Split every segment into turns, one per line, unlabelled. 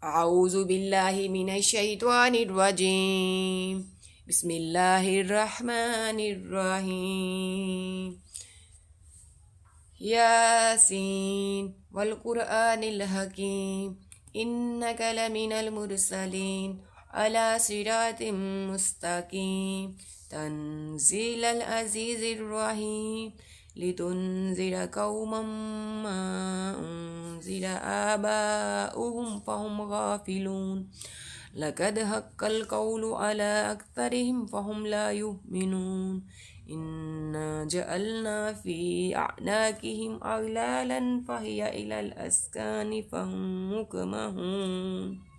أعوذ بالله من الشيطان الرجيم. بسم الله الرحمن الرحيم. ياسين والقرآن الحكيم إنك لمن المرسلين على صراط مستقيم تنزيل العزيز الرحيم لتنذر قوما ما أنزل آباؤهم فهم غافلون لقد حق القول على أكثرهم فهم لا يؤمنون إنا جعلنا في أعناقهم أغلالا فهي إلى الأذقان فهم مقمحون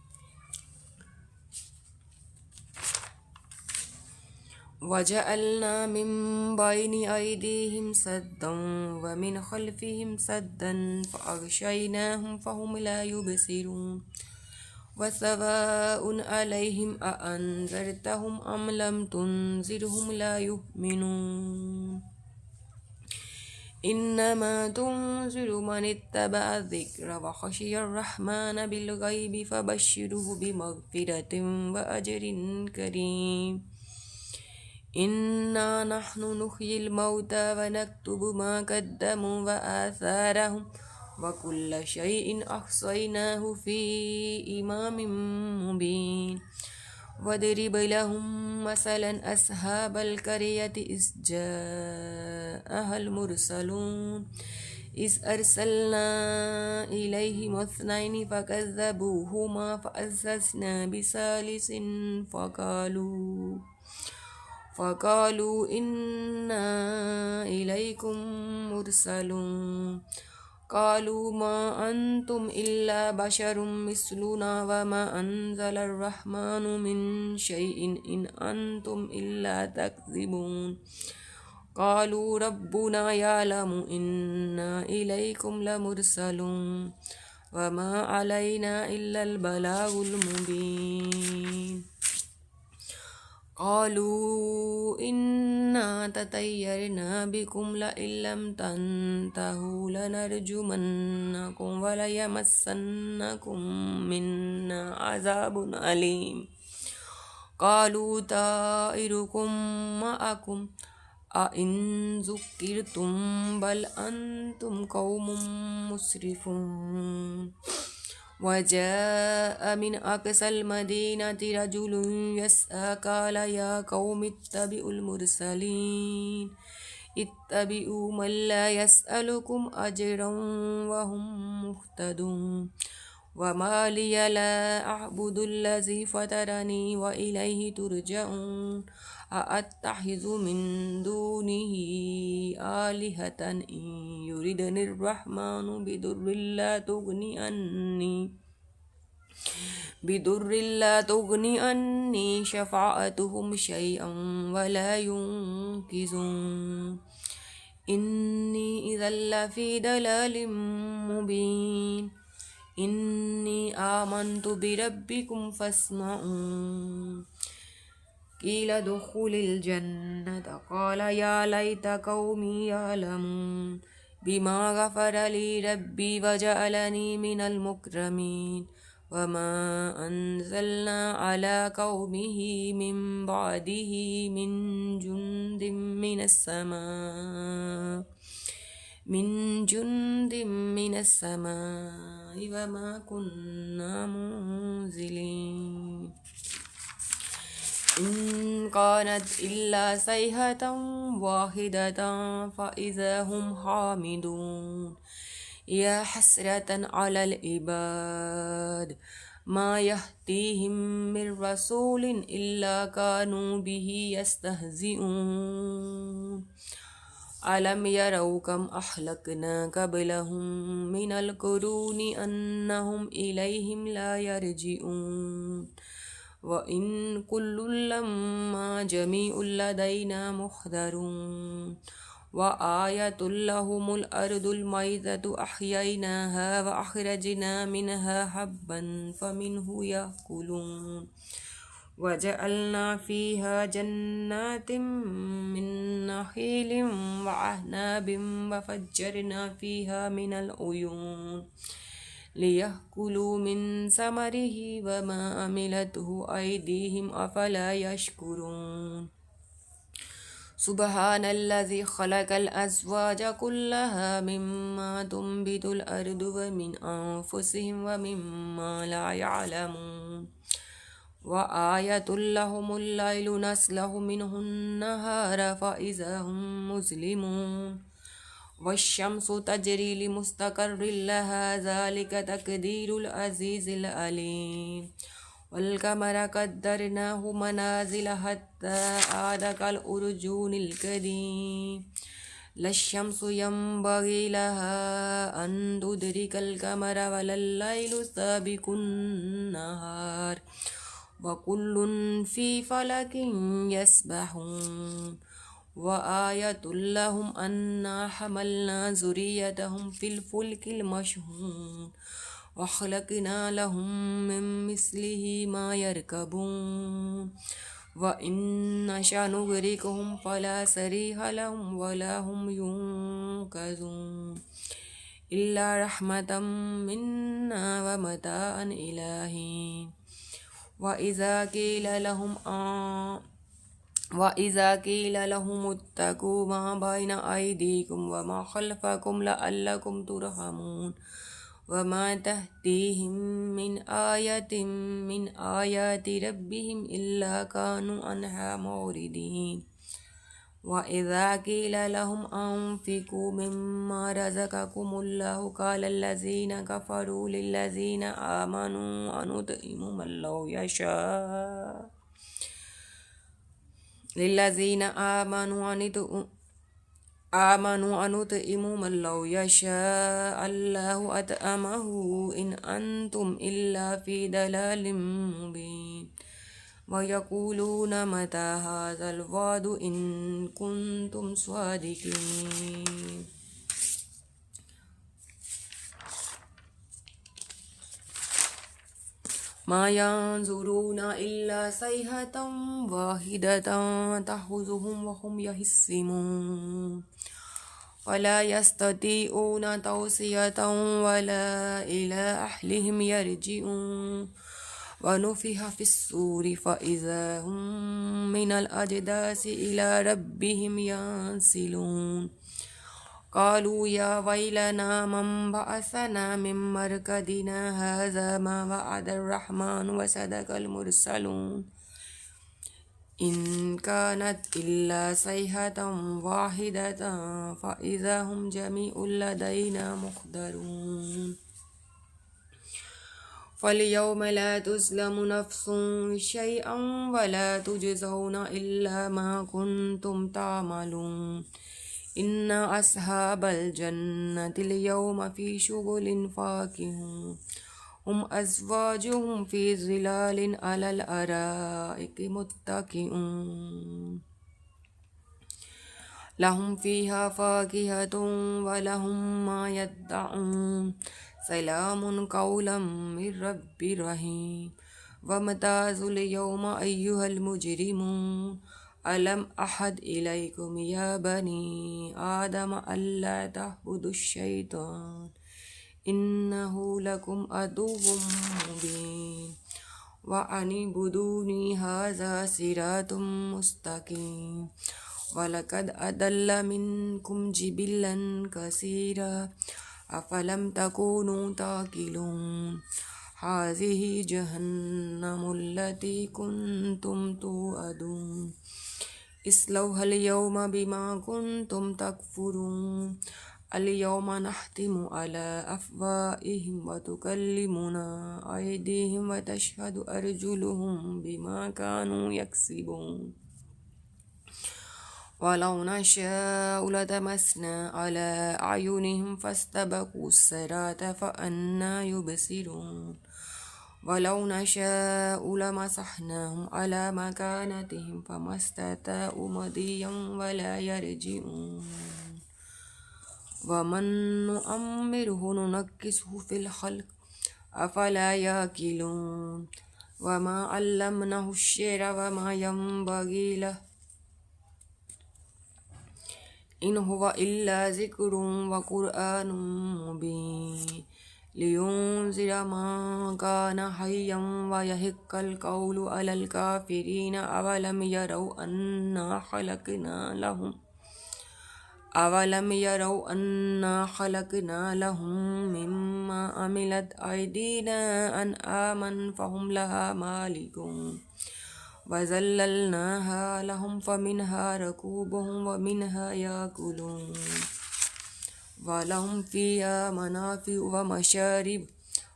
وجعلنا من بين أيديهم سدا ومن خلفهم سدا فأغشيناهم فهم لا يبصرون وسواء عليهم أأنذرتهم أم لم تنذرهم لا يؤمنون إنما تنذر من اتبع الذكر وخشي الرحمن بالغيب فبشره بمغفرة وأجر كريم إنا نحن نحيي الموتى ونكتب ما قدموا وآثارهم وكل شيء أحصيناه في إمام مبين واضرب لهم مثلا أصحاب القرية إذ جاءها المرسلون إذ أرسلنا إليهم اثنين فكذبوهما فعززنا بثالث فقالوا إنا إليكم مرسلون قالوا ما أنتم إلا بشر مثلنا وما أنزل الرحمن من شيء إن أنتم إلا تكذبون قالوا ربنا يعلم إنا إليكم لمرسلون وما علينا إلا البلاغ المبين قالوا إنا تطيرنا بكم لئن لم تنتهوا لنرجمنكم وليمسنكم منا عذاب أليم قالوا طائركم معكم أئن ذكرتم بل أنتم قوم مسرفون وجاء من أقصى المدينة رجل يسعى قال يا قوم اتبعوا المرسلين اتبعوا من لا يسألكم أجرا وهم مهتدون وما لي لا أعبد الذي فطرني وإليه ترجعون أأتخذ من دونه آلهة إن يردني الرحمن بضر لا تغني عني شفاعتهم شيئا ولا ينقذون إني إذا لفي ضلال مبين إني آمنت بربكم فاسمعون قيل ادخل الجنة قال يا ليت قومي يعلمون بما غفر لي ربي وجعلني من المكرمين وما أنزلنا على قومه من بعده من جند من السماء وما كنا منزلين إن كانت إلا صيحة واحدة فإذا هم حامدون يا حسرة على العباد ما يهديهم من رسول إلا كانوا به يستهزئون ألم يروا كم أهلكنا قبلهم من القرون أنهم إليهم لا يرجعون وإن كل لما جميع لدينا محضرون وآية لهم الأرض الميتة أحييناها وأخرجنا منها حبا فمنه يأكلون وجعلنا فيها جنات من نخيل وأعناب وفجرنا فيها من العيون ليأكلوا من ثمره وما عملته أيديهم أفلا يشكرون سبحان الذي خلق الأزواج كلها مما تنبت الأرض ومن أنفسهم ومما لا يعلمون وآية لهم الليل نسلخ منه النهار فإذا هم مظلمون والشمس تجري لمستقر لها ذلك تقدير العزيز العليم والقمر قدرناه منازل حتى عاد كالأرجون القديم لا الشمس ينبغي لها أن تدرك القمر ولا الليل سابق النهار وكل في فلك يسبحون وآية لهم أنا حملنا ذريتهم في الفلك المشحون وخلقنا لهم من مثله ما يركبون وإن نشأ نغرقهم فلا صريخ لهم ولا هم ينقذون إلا رحمة منا ومتاعا إلى حين وإذا قيل لهم اتقوا ما بين أيديكم وما خلفكم لعلكم ترحمون وما تهديهم من آية من آيات ربهم إلا كانوا عنها معرضين وإذا قيل لهم أنفقوا مما رزقكم الله قال الذين كفروا للذين آمنوا أنطعم من لو يشاء للذين آمنوا أنطعم من لو يشاء الله أطعمه إن أنتم إلا في ضلال مبين ويقولون متى هذا الوعد إن كنتم صادقين ما ينظرون إلا صيحة واحدة تأخذهم وهم يخصمون ولا يستطيعون توصية ولا إلى أهلهم يرجعون ونفخ في الصور فإذا هم من الأجداث إلى ربهم ينسلون قالوا يا ويلنا من بعثنا من مرقدنا هذا ما وعد الرحمن وصدق المرسلون إن كانت إلا صيحة واحدة فإذا هم جميع لدينا محضرون فاليوم لا تظلم نفس شيئا ولا تجزون إلا ما كنتم تعملون إن أصحاب الجنة اليوم في شغل فاكهون هم أزواجهم في ظلال على الأرائك متكئون لهم فيها فاكهة ولهم ما يدعون سلام قولا من رب رحيم وامتازوا اليوم أيها المجرمون ألم أحد إليكم يا بني آدم ألا تعبدوا الشيطان إنه لكم عدو مبين وأن اعبدوني هذا صراط مستقيم ولقد أضل منكم جبلا كثيرا أفلم تكونوا تعقلون هذه جهنم التي كنتم توعدون اصلوها اليوم بما كنتم تكفرون اليوم نختم على أفواههم وتكلمنا أيديهم وتشهد أرجلهم بما كانوا يكسبون ولو نشاء لطمسنا على أعينهم فاستبقوا الصراط فأنى يبصرون ولو نشاء لمسحناهم على مكانتهم فما استطاعوا مضيا ولا يرجعون ومن نؤمره ننكسه في الخلق أفلا يأكلون وما علمناه الشعر وما ينبغي له إن هو إلا ذكر وقرآن مبين لينذر من كان حيا ويحق القول على الكافرين. أولم يروا أنا خلقنا لهم مما عملت أيدينا أنعاما فهم لها مالكون وذللناها لهم فمنها ركوبهم ومنها يأكلون ولهم فيها منافع ومشارب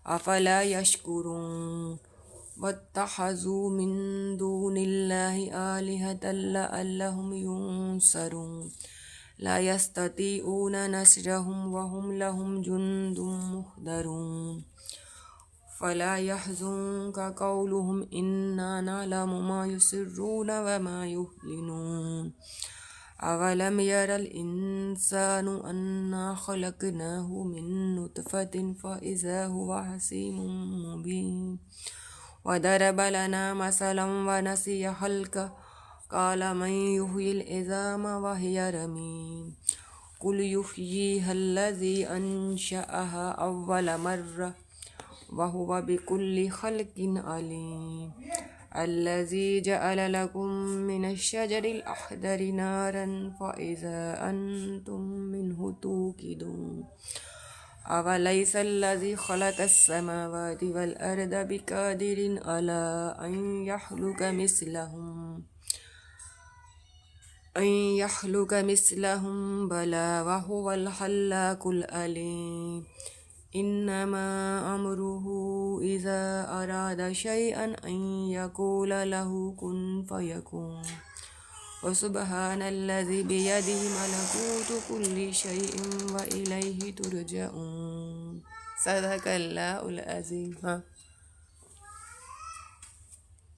أفلا يشكرون. واتخذوا من دون الله آلهة لعلهم ينصرون لا يستطيعون نصرهم وهم لهم جند محضرون. فلا يحزنك قولهم إنا نعلم ما يسرون وما يعلنون. أولم ير الإنسان أنا خلقناه من نطفة فإذا هو حسيم مبين. وضرب لنا مثلا ونسي خلقه قال من يحيي العظام وهي رميم. قل يحييها الذي أنشأها أول مرة وهو بكل خلق عليم. الذي جعل لكم من الشجر الأخضر نارا فإذا أنتم منه توقدون. أوليس الذي خلق السماوات والأرض بقادر على أن يخلق مثلهم بلى وهو الخلاق العليم. إنما أمره إذا أراد شيئا أن يقول له كن فيكون. وسبحان الذي بيده ملكوت كل شيء وإليه ترجعون. صدق الله العظيم.